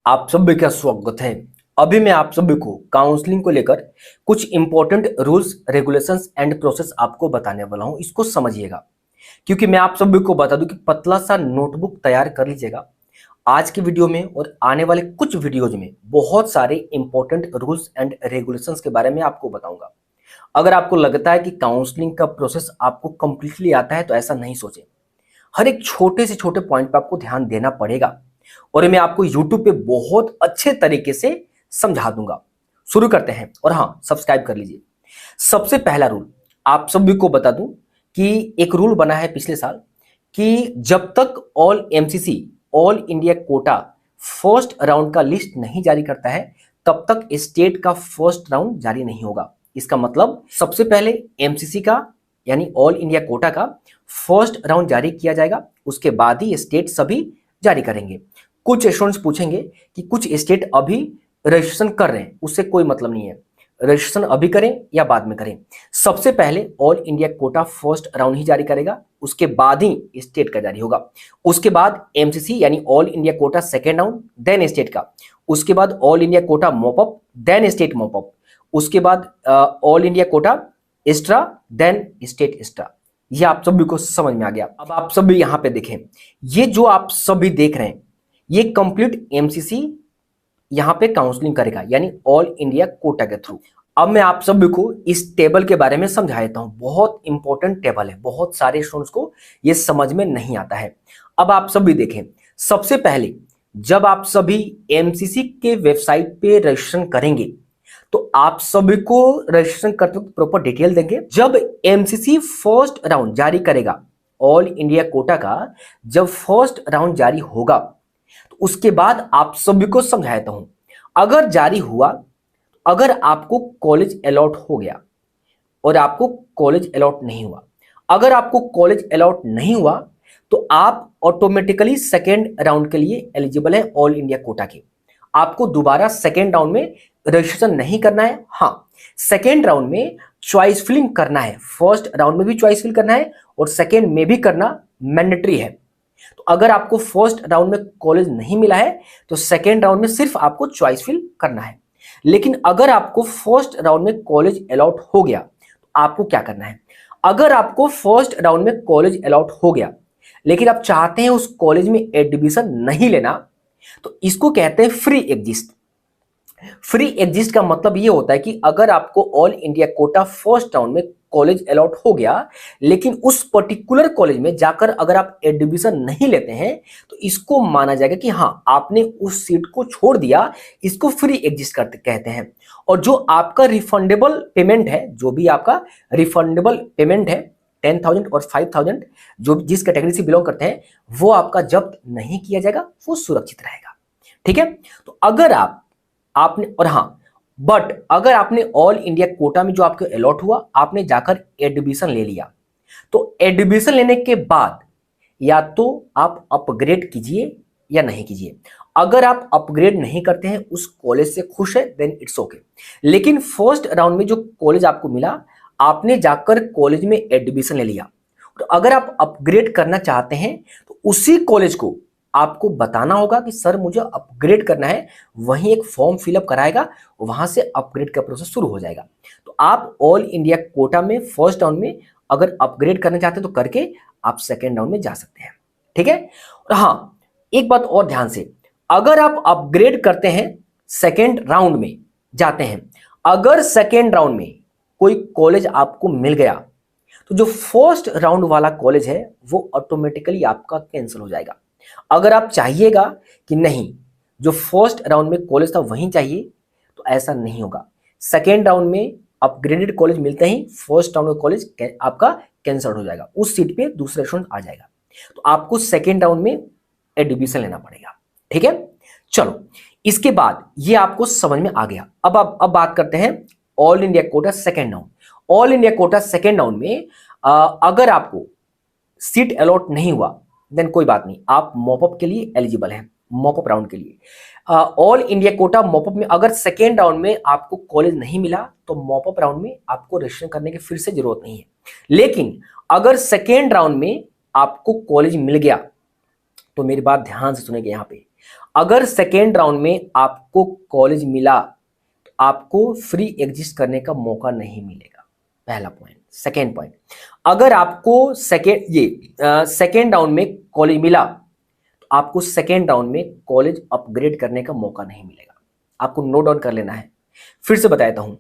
आप सभी का स्वागत है। अभी मैं आप सभी को काउंसलिंग को लेकर कुछ important rules regulations and process आपको बताने वाला हूं। इसको समझिएगा क्योंकि मैं आप सभी को बता दूं कि पतला सा नोटबुक तैयार कर लीजिएगा। आज की वीडियो में और आने वाले कुछ वीडियोज में बहुत सारे इंपॉर्टेंट रूल्स एंड रेगुलेशंस के बारे में आपको बताऊंगा। अगर आपको लगता है कि काउंसलिंग का प्रोसेस आपको कंप्लीटली आता है तो ऐसा नहीं सोचें। हर एक छोटे से छोटे पॉइंट पर आपको ध्यान देना पड़ेगा और मैं आपको YouTube पे बहुत अच्छे तरीके से समझा दूंगा। शुरू करते हैं और हाँ, सब्सक्राइब कर लीजिए। सबसे पहला रूल आप सभी को बता दूं कि एक रूल बना है पिछले साल कि जब तक all MCC all India quota first round का लिस्ट नहीं जारी करता है तब तक स्टेट का फर्स्ट राउंड जारी नहीं होगा। इसका मतलब सबसे पहले एमसीसी का यानी ऑल इंडिया कोटा का फर्स्ट राउंड जारी किया जाएगा, उसके बाद ही स्टेट सभी जारी करेंगे। कुछ स्टूडेंट्स पूछेंगे कि कुछ स्टेट अभी रजिस्ट्रेशन कर रहे हैं, उससे कोई मतलब नहीं है। रजिस्ट्रेशन अभी करें या बाद में करें, सबसे पहले all India quota first round ही जारी करेगा, उसके बाद ही स्टेट का जारी होगा। उसके बाद एमसीसी यानी all India quota second round, then state का। उसके बाद all India quota mop up, then state mop up. उसके बाद all India quota extra, then state extra. ये आप सभी को समझ में आ गया। अब आप सभी यहां पे देखें, ये जो आप सभी देख रहे हैं ये कंप्लीट एमसीसी यहां पे काउंसलिंग करेगा यानी ऑल इंडिया कोटा के थ्रू। अब मैं आप सभी को इस टेबल के बारे में समझा देता हूं। बहुत इंपॉर्टेंट टेबल है, बहुत सारे स्टूडेंट्स को ये समझ में नहीं आता है। अब आप सभी देखें, सबसे पहले जब आप सभी एमसीसी के वेबसाइट पे रजिस्ट्रेशन करेंगे तो आप सभी को रजिस्ट्रेशन करते वक्त प्रॉपर डिटेल देंगे। जब एमसीसी फर्स्ट राउंड जारी करेगा ऑल इंडिया कोटा का, जब फर्स्ट राउंड जारी होगा तो उसके बाद आप सभी को समझाता हूं। अगर जारी हुआ, अगर आपको कॉलेज अलॉट हो गया और आपको कॉलेज अलॉट नहीं हुआ, अगर आपको कॉलेज अलॉट नहीं हुआ तो आप ऑटोमेटिकली सेकेंड राउंड के लिए एलिजिबल है ऑल इंडिया कोटा के। आपको दोबारा सेकेंड राउंड में रजिस्ट्रेशन नहीं करना है। हाँ, सेकेंड राउंड में चॉइस फिलिंग करना है। फर्स्ट राउंड में भी चॉइस फिल करना है और सेकेंड में भी करना मैंडेटरी है। तो अगर आपको फर्स्ट राउंड में कॉलेज नहीं मिला है तो सेकेंड राउंड में सिर्फ आपको चॉइस फिल करना है। लेकिन अगर आपको फर्स्ट राउंड में कॉलेज अलॉट हो गया तो आपको क्या करना है? अगर आपको फर्स्ट राउंड में कॉलेज अलॉट हो गया लेकिन आप चाहते हैं उस कॉलेज में एडमिशन नहीं लेना, तो इसको कहते हैं फ्री एग्जिस्ट। फ्री एग्जिस्ट का मतलब ये होता है कि अगर आपको all India quota first round में कॉलेज अलॉट हो गया लेकिन उस पर्टिकुलर कॉलेज में जाकर अगर आप एडमिशन नहीं लेते हैं तो इसको माना जाएगा कि हाँ, आपने उस सीट को छोड़ दिया। इसको फ्री एग्जिस्ट करते कहते हैं। और जो आपका रिफंडेबल पेमेंट है, जो भी आपका रिफंडेबल पेमेंट है 10,000 और 5,000, जो जिस कैटेगरी से बिलोंग करते हैं, वो आपका जब्त नहीं किया जाएगा, वो सुरक्षित रहेगा। ठीक है, तो अगर आपने और हाँ, बट अगर आपने ऑल इंडिया कोटा में जो आपको अलॉट हुआ, आपने जाकर एडमिशन ले लिया, तो एडमिशन लेने के बाद या तो आप अपग्रेड कीजिए या नहीं कीजिए। अगर आप अपग्रेड नहीं करते हैं, उस कॉलेज से खुश है, देन इट्स ओके। लेकिन फर्स्ट राउंड में जो कॉलेज आपको मिला, आपने जाकर कॉलेज में एडमिशन ले लिया, तो अगर आप अपग्रेड करना चाहते हैं तो उसी कॉलेज को आपको बताना होगा कि सर मुझे अपग्रेड करना है। वहीं एक फॉर्म फिलअप कराएगा, वहां से अपग्रेड का प्रोसेस शुरू हो जाएगा। तो आप ऑल इंडिया कोटा में फर्स्ट राउंड में अगर अपग्रेड करना चाहते हैं तो करके आप सेकेंड राउंड में जा सकते हैं। ठीक है, और हाँ, एक बात और ध्यान से, अगर आप अपग्रेड करते हैं सेकेंड राउंड में जाते हैं, अगर सेकेंड राउंड में कोई कॉलेज आपको मिल गया तो जो फर्स्ट राउंड वाला कॉलेज है वो ऑटोमेटिकली आपका कैंसिल हो जाएगा। अगर आप चाहिएगा कि नहीं, जो फर्स्ट राउंड में कॉलेज था वहीं चाहिए, तो ऐसा नहीं होगा। सेकेंड राउंड में अपग्रेडेड कॉलेज मिलते ही फर्स्ट राउंड का कॉलेज आपका कैंसिल हो जाएगा, उस सीट पे दूसरा स्टूडेंट आ जाएगा। तो आपको सेकेंड राउंड में एडमिशन लेना पड़ेगा। ठीक है, चलो, इसके बाद ये आपको समझ में आ गया। अब बात करते हैं all India quota second round. All India quota second round में अगर आपको सीट अलॉट नहीं हुआ देन कोई बात नहीं, आप मॉपअप के लिए एलिजिबल हैं, मॉपअप राउंड के लिए। ऑल इंडिया कोटा मॉपअप में अगर सेकेंड राउंड में आपको कॉलेज नहीं मिला तो मॉपअप राउंड में आपको रजिस्ट्रेशन करने की फिर से जरूरत नहीं है। लेकिन अगर सेकेंड राउंड में आपको कॉलेज मिल गया तो मेरी बात ध्यान से सुनेंगे। यहाँ पे अगर सेकेंड राउंड में आपको कॉलेज मिला तो आपको फ्री एग्जिस्ट करने का मौका नहीं मिलेगा, पहला पॉइंट। सेकेंड पॉइंट, अगर आपको सेकेंड राउंड में कॉलेज मिला तो आपको सेकेंड राउंड में कॉलेज अपग्रेड करने का मौका नहीं मिलेगा। आपको नोट डाउन कर लेना है। फिर से बता देता हूं,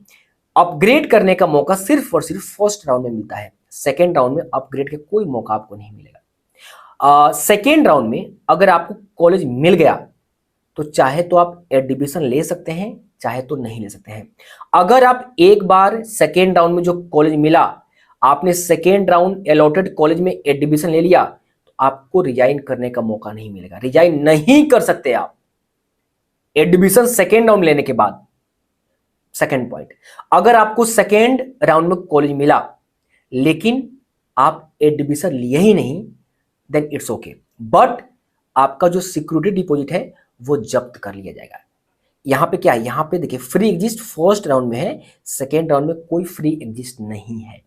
अपग्रेड करने का मौका सिर्फ और सिर्फ फर्स्ट राउंड में मिलता है, सेकेंड राउंड में अपग्रेड का कोई मौका आपको नहीं मिलेगा। सेकेंड राउंड में अगर आपको कॉलेज मिल गया तो चाहे तो आप एडमिशन ले सकते हैं, चाहे तो नहीं ले सकते हैं। अगर आप एक बार सेकेंड राउंड में जो कॉलेज मिला, आपने सेकेंड राउंड अलॉटेड कॉलेज में एडमिशन ले लिया, तो आपको रिजाइन करने का मौका नहीं मिलेगा। रिजाइन नहीं कर सकते आप एडमिशन सेकेंड राउंड लेने के बाद। सेकेंड पॉइंट, अगर आपको सेकेंड राउंड में कॉलेज मिला लेकिन आप एडमिशन लिए ही नहीं, देन इट्स ओके, बट आपका जो सिक्योरिटी डिपॉजिट है वो जब्त कर लिया जाएगा। यहां पे क्या है, यहां पे देखिए फ्री एग्जिस्ट फर्स्ट राउंड में है, सेकेंड राउंड में कोई फ्री एग्जिस्ट नहीं है।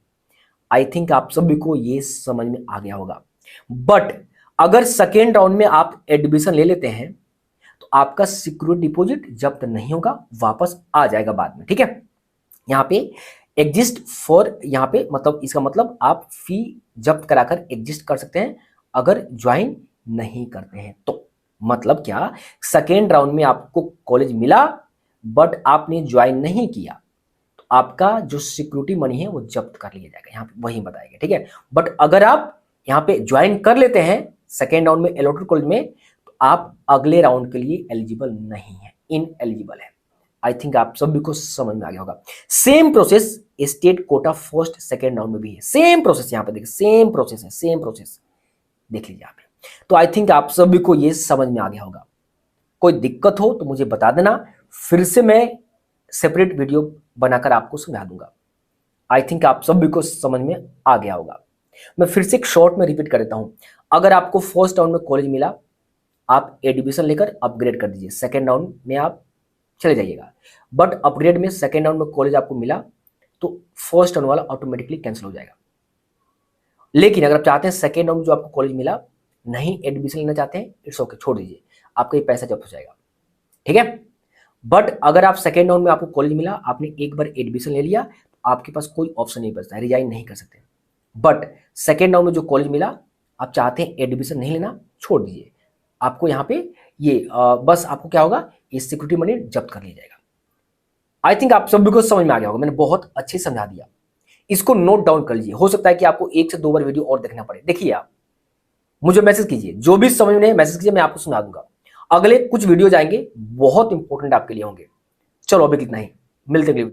आई थिंक आप सभी को ये समझ में आ गया होगा। बट अगर सेकेंड राउंड में आप एडमिशन ले लेते हैं तो आपका सिक्योरिटी डिपॉजिट जब्त नहीं होगा, वापस आ जाएगा बाद में, ठीक है। यहां पे एग्जिस्ट फॉर, यहां पे मतलब इसका मतलब आप फी जब्त कराकर एग्जिस्ट कर सकते हैं अगर ज्वाइन नहीं करते हैं तो। मतलब क्या, सेकेंड राउंड में आपको कॉलेज मिला बट आपने ज्वाइन नहीं किया तो आपका जो सिक्योरिटी मनी है वो जब्त कर लिया जाएगा, यहां पे वही बताएगा, ठीक है। बट अगर आप यहां पे ज्वाइन कर लेते हैं सेकेंड राउंड में अलॉटेड कॉलेज में, तो आप अगले राउंड के लिए एलिजिबल नहीं है, इन एलिजिबल है। आई थिंक आप सभी को समझ में आ गया होगा। Same process state quota first second round में भी है, सेम प्रोसेस, यहां पे देखिए सेम प्रोसेस है, सेम प्रोसेस देख लीजिए आप। तो आई थिंक आप सभी को ये समझ में आ गया होगा। कोई दिक्कत हो तो मुझे बता देना, फिर से मैं सेपरेट वीडियो बनाकर आपको समझा दूंगा। आई थिंक आप सभी को समझ में आ गया होगा। मैं फिर से एक शॉर्ट में रिपीट कर देता हूं, अगर आपको फर्स्ट राउंड में कॉलेज मिला, आप एडमिशन लेकर अपग्रेड कर दीजिए, सेकेंड राउंड में आप चले जाइएगा। बट अपग्रेड में सेकेंड राउंड में कॉलेज आपको मिला तो फर्स्ट राउंड वाला ऑटोमेटिकली कैंसिल हो जाएगा। लेकिन अगर आप चाहते हैं सेकेंड राउंड जो आपको कॉलेज मिला नहीं एडमिशन लेना चाहते हैं, इट्स ओके, छोड़ दीजिए, आपका ये पैसा जब्त हो जाएगा, ठीक है। बट अगर आप सेकेंड राउंड में आपको कॉलेज मिला, आपने एक बार एडमिशन ले लिया, तो आपके पास कोई ऑप्शन नहीं बचता है, रिजाइन नहीं कर सकते। बट सेकेंड राउंड में जो कॉलेज मिला, आप चाहते हैं एडमिशन नहीं लेना, छोड़ दीजिए, आपको यहाँ पे ये बस आपको क्या होगा, ये सिक्योरिटी मनी जब्त कर लिया जाएगा। आई थिंक आप सभी को समझ में आ गया होगा, मैंने बहुत अच्छे समझा दिया। इसको नोट डाउन कर लीजिए, हो सकता है कि आपको 1 से 2 बार वीडियो और देखना पड़े। देखिए आप मुझे मैसेज कीजिए, जो भी समझ में मैसेज कीजिए, मैं आपको सुना दूंगा। अगले कुछ वीडियो जाएंगे, बहुत इंपॉर्टेंट आपके लिए होंगे। चलो अभी कितना ही, मिलते हैं।